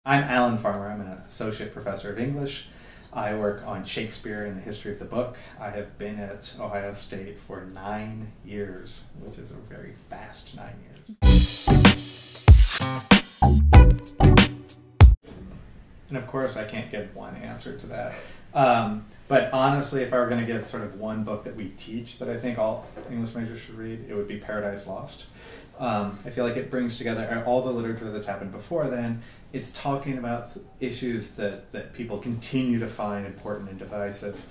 I'm Alan Farmer. I'm an associate professor of English. I work on Shakespeare and the history of the book. I have been at Ohio State for 9 years, which is a very fast 9 years. And of course, I can't give one answer to that. But honestly, if I were going to give sort of one book that we teach that I think all English majors should read, it would be Paradise Lost. I feel like it brings together all the literature that's happened before then. It's talking about issues that people continue to find important and divisive.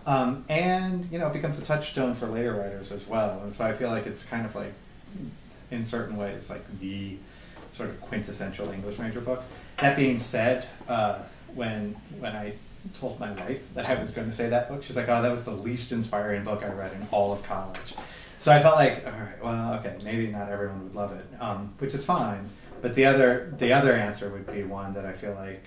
And, you know, it becomes a touchstone for later writers as well. And so I feel like it's kind of like, in certain ways, like the sort of quintessential English major book. That being said, when I told my wife that I was going to say that book, she's like, oh, that was the least inspiring book I read in all of college. So I felt like, all right, well, okay, maybe not everyone would love it, which is fine. But the other answer would be one that I feel like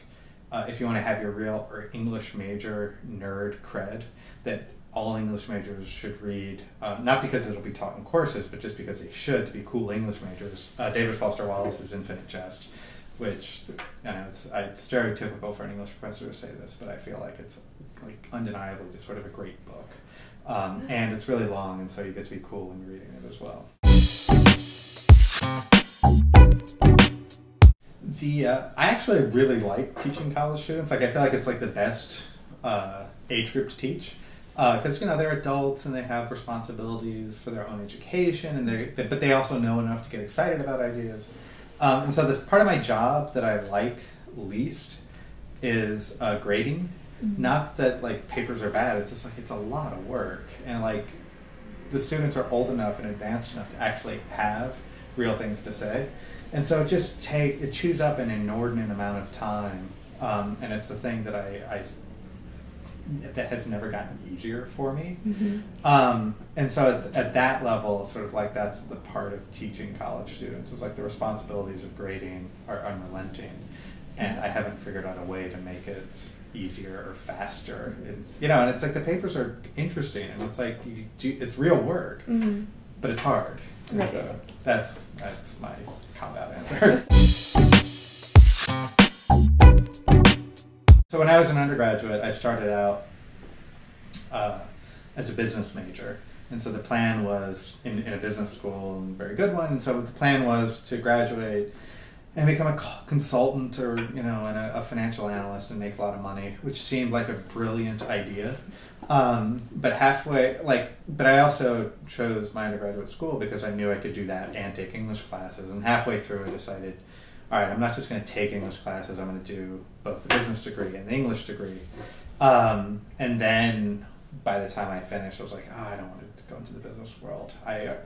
if you want to have your real or English major nerd cred, that all English majors should read, not because it'll be taught in courses, but just because they should to be cool English majors. David Foster Wallace's Infinite Jest, which, I know it's stereotypical for an English professor to say this, but I feel like it's like undeniably just sort of a great book. And it's really long, and so you get to be cool when you're reading it as well. I actually really like teaching college students. Like, I feel like it's like the best age group to teach. Because, you know, they're adults and they have responsibilities for their own education, and but they also know enough to get excited about ideas. And so the part of my job that I like least is grading. Mm-hmm. Not that like papers are bad, it's just like it's a lot of work, and like the students are old enough and advanced enough to actually have real things to say, and so it chews up an inordinate amount of time, and it's the thing that that has never gotten easier for me. Mm-hmm. And so at that level, sort of like that's the part of teaching college students, is like the responsibilities of grading are unrelenting, and I haven't figured out a way to make it easier or faster, and, you know, and it's like the papers are interesting, and it's like it's real work, mm-hmm. but it's hard. Right. So that's my cop-out answer. So when I was an undergraduate, I started out as a business major, and so the plan was in a business school, and a very good one, and so the plan was to graduate and become a consultant, or, you know, and a financial analyst, and make a lot of money, which seemed like a brilliant idea. But I also chose my undergraduate school because I knew I could do that and take English classes. And halfway through, I decided, all right, I'm not just going to take English classes. I'm going to do both the business degree and the English degree. And then by the time I finished, I was like, oh, I don't want to go into the business world. I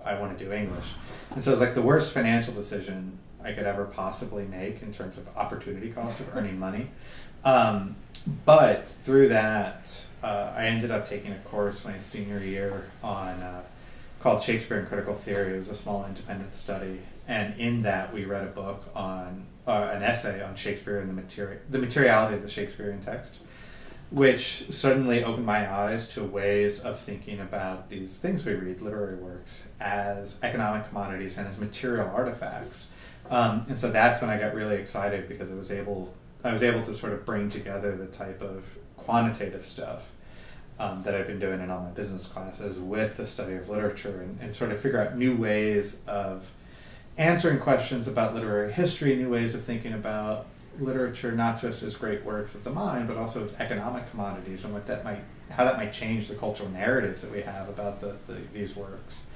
want to do English. And so it was like the worst financial decision I could ever possibly make in terms of opportunity cost of earning money. But through that, I ended up taking a course my senior year called Shakespeare and Critical Theory. It was a small independent study. And in that, we read a book on, an essay on Shakespeare and the materiality of the Shakespearean text, which suddenly opened my eyes to ways of thinking about these things we read, literary works, as economic commodities and as material artifacts. And so that's when I got really excited, because I was able to sort of bring together the type of quantitative stuff that I've been doing in all my business classes with the study of literature, and sort of figure out new ways of answering questions about literary history, new ways of thinking about literature, not just as great works of the mind, but also as economic commodities, and how that might change the cultural narratives that we have about these works.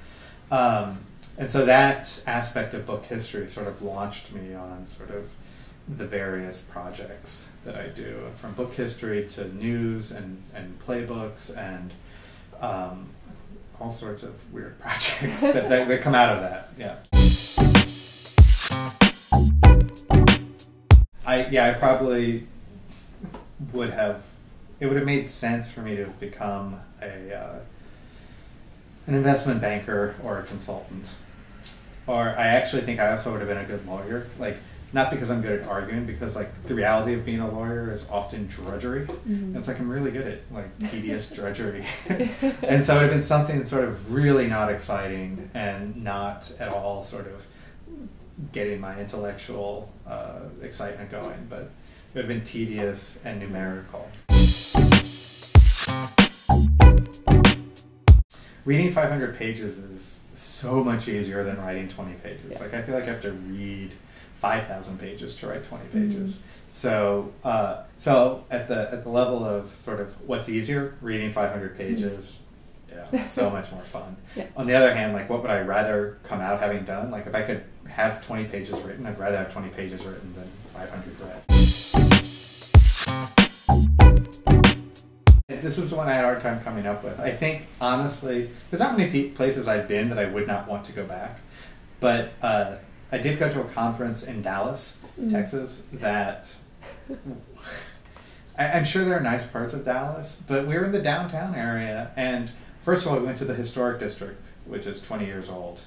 And so that aspect of book history sort of launched me on sort of the various projects that I do, from book history to news and playbooks and all sorts of weird projects that come out of that. Yeah. I probably would have. It would have made sense for me to have become an investment banker or a consultant. Or I actually think I also would have been a good lawyer. Like, not because I'm good at arguing, because like the reality of being a lawyer is often drudgery. Mm-hmm. And it's like I'm really good at like tedious drudgery. And so it would have been something that's sort of really not exciting and not at all sort of getting my intellectual excitement going, but it would have been tedious and numerical. Reading 500 pages is so much easier than writing 20 pages. Yeah. Like, I feel like I have to read 5,000 pages to write 20 pages. So, so at the level of sort of what's easier, reading 500 pages, yeah, so much more fun. Yeah. On the other hand, like, what would I rather come out having done? Like, if I could have 20 pages written, I'd rather have 20 pages written than 500 read. This was the one I had a hard time coming up with. I think, honestly, there's not many places I've been that I would not want to go back. But I did go to a conference in Dallas, Texas, that... I'm sure there are nice parts of Dallas, but we were in the downtown area, and first of all, we went to the historic district, which is 20 years old.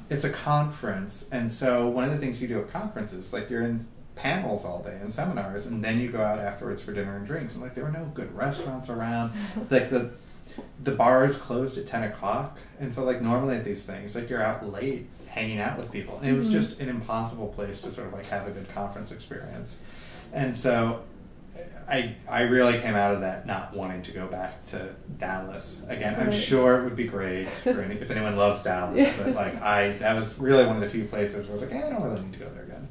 It's a conference, and so one of the things you do at conferences, like, you're in panels all day and seminars, and then you go out afterwards for dinner and drinks, and like, there were no good restaurants around. Like, the bars closed at 10 o'clock, and so, like, normally at these things, like, you're out late hanging out with people, and it was just an impossible place to sort of like have a good conference experience. And so I really came out of that not wanting to go back to Dallas again. I'm sure it would be great for if anyone loves Dallas, but like, that was really one of the few places where I was like, I don't really need to go there again.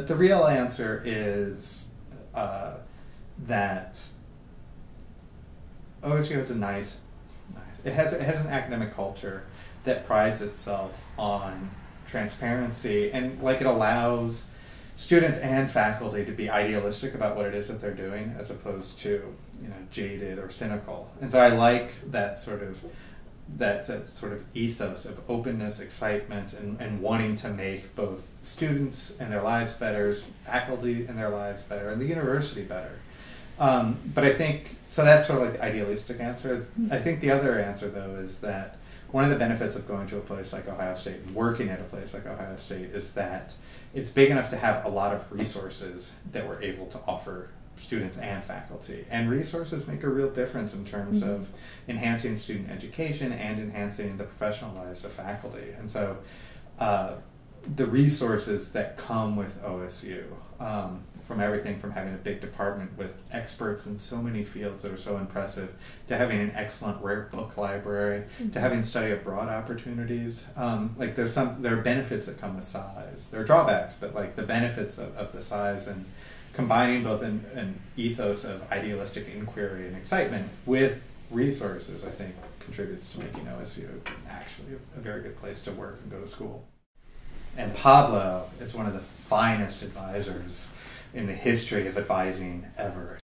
The real answer is that OSU has it has an academic culture that prides itself on transparency, and like, it allows students and faculty to be idealistic about what it is that they're doing, as opposed to, you know, jaded or cynical. And so I like that sort of ethos of openness, excitement, and wanting to make both students and their lives better, faculty and their lives better, and the university better. But I think, so that's sort of like the idealistic answer. I think the other answer, though, is that one of the benefits of going to a place like Ohio State and working at a place like Ohio State is that it's big enough to have a lot of resources that we're able to offer students and faculty. And resources make a real difference in terms of enhancing student education and enhancing the professional lives of faculty. And so the resources that come with OSU, from everything from having a big department with experts in so many fields that are so impressive, to having an excellent rare book library, to having study abroad opportunities. Like, there are benefits that come with size. There are drawbacks, but like, the benefits of the size, and combining both an ethos of idealistic inquiry and excitement with resources, I think, contributes to making OSU actually a very good place to work and go to school. And Pablo is one of the finest advisors in the history of advising ever.